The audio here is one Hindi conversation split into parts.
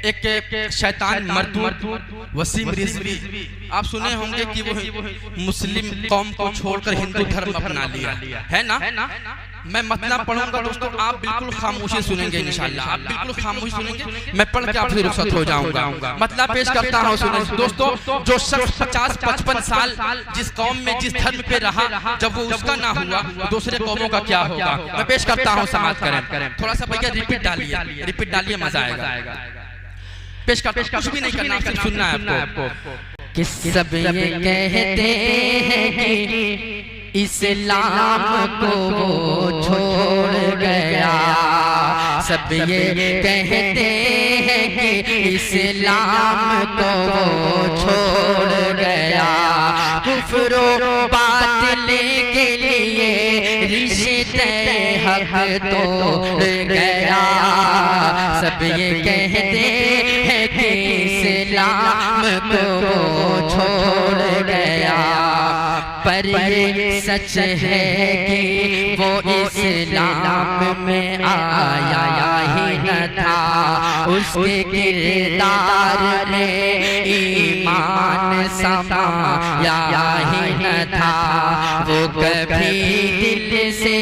एक शैतान मरदूद वसीम रिजवी, आप सुने होंगे कि वो मुस्लिम कौम को छोड़कर हिंदू धर्म अपना लिया है ना। मैं मतलब पढ़ूंगा दोस्तों, आप बिल्कुल खामोशी सुनेंगे इंशाल्लाह, आप बिल्कुल खामोशी सुनेंगे। मैं पढ़ के आपसे रुखसत हो जाऊंगा। मतलब पेश करता हूँ, सुने दोस्तों। जो शख्स 50-55 साल जिस कौम में जिस धर्म पे रहा, जब वो उसका ना हुआ तो दूसरे कौमों का क्या होगा। मैं पेश करता हूँ, समाज करें। थोड़ा सा भैया रिपीट डालिए, मजा आएगा। पेश कर, कुछ भी नहीं करना, सिर्फ सुनना है आपको। कि सब ये कहते हैं कि इस्लाम को वो छोड़ गया, सब ये कहते हैं कि इस्लाम को वो छोड़ गया, कुफ्र बातिल के लिए रिश्ते हक तोड़ गया, सब ये कहते हैं कि इस्लाम को वो छोड़ गया, पर ये सच है कि वो इस्लाम में आया ही न था, उसके किरदार में ईमान समाया ही न था, वो कभी दिल से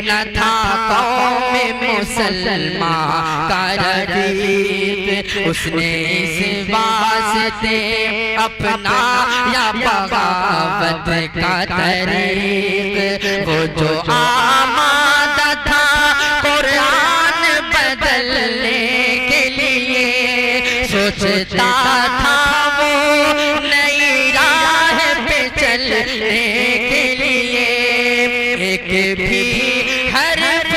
न था कौम मुसलमान का रफीक, उसने इस वास्ते अपना या बगावत का तरीक, वो जो आमादा था कुरान बदलने के लिए, सोचता था वो नई राह पे चलने के लिए, एक भी हरफ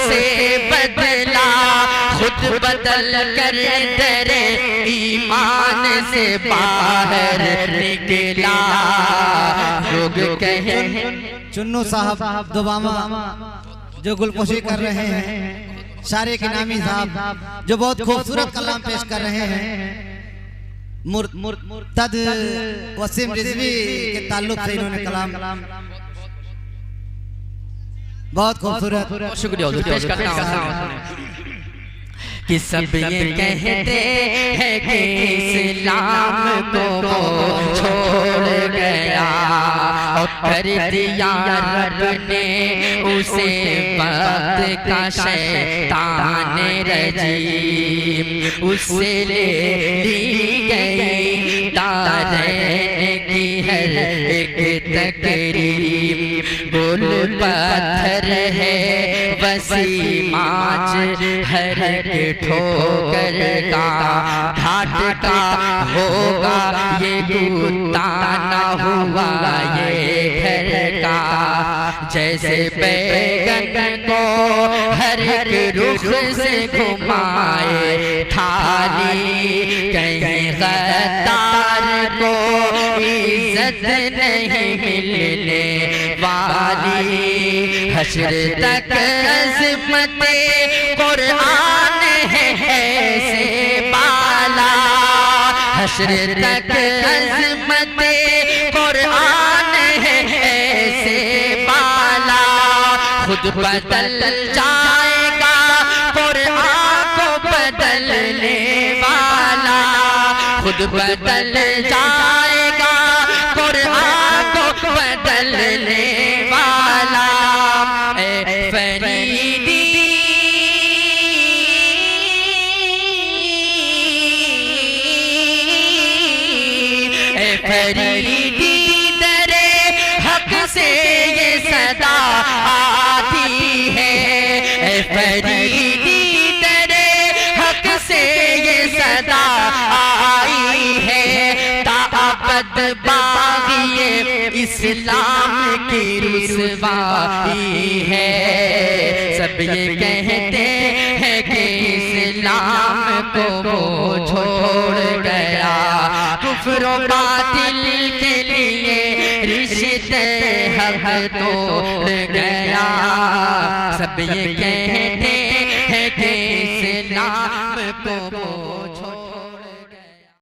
से बदला, खुद बदल कर दरे ईमान से बाहर निकला, लोग कहे। चुन्नू साहब दोबामा जो गुलपोशी कर रहे हैं, शारे के नामी साहब जो बहुत खूबसूरत कलाम पेश कर रहे हैं, मुर्तद वसीम रिजवी के ताल्लुक से इन्होंने कलाम बहुत खूबसूरत, शुक्रिया पेश करता हूं। कि सब ये कहते हैं कि इस्लाम को वो छोड़ गया, और कर दिया रब ने उसे वक्त का शैतान रजीम, उससे ले ली गई दारैन की हर एक तकरीब, गोल पत्थर है वसीम आज हर एक ठोकर का, घाट का होगा ये कुत्ता न हुआ ये घर का, जैसे बैगन को हर एक रुख से घुमाए थाली, कहीं गद्दार को इज्जत नहीं मिलने वाली, हश्र तक अज़मते कुरान है ऐसे बाला, हश्र तक अज़मते कुरान है ऐसे बाला, खुद बदल जाएगा कुरान को बदलने वाला, खुद बदल जाएगा कुरान को बदलने वाला, ऐ फरीदी फरीदी दरे हक से ये सदा आती है, फरीदी दरे हक से ये सदा आई है, ताबत बाग़ी इस्लाम की रुसवाई है, सब ये कहते हैं कि इस्लाम को वो छोड़ गया, कुफ्र बातिल के लिए रिश्ते हक तोड़ गया, सब ये कहते हैं कि इस्लाम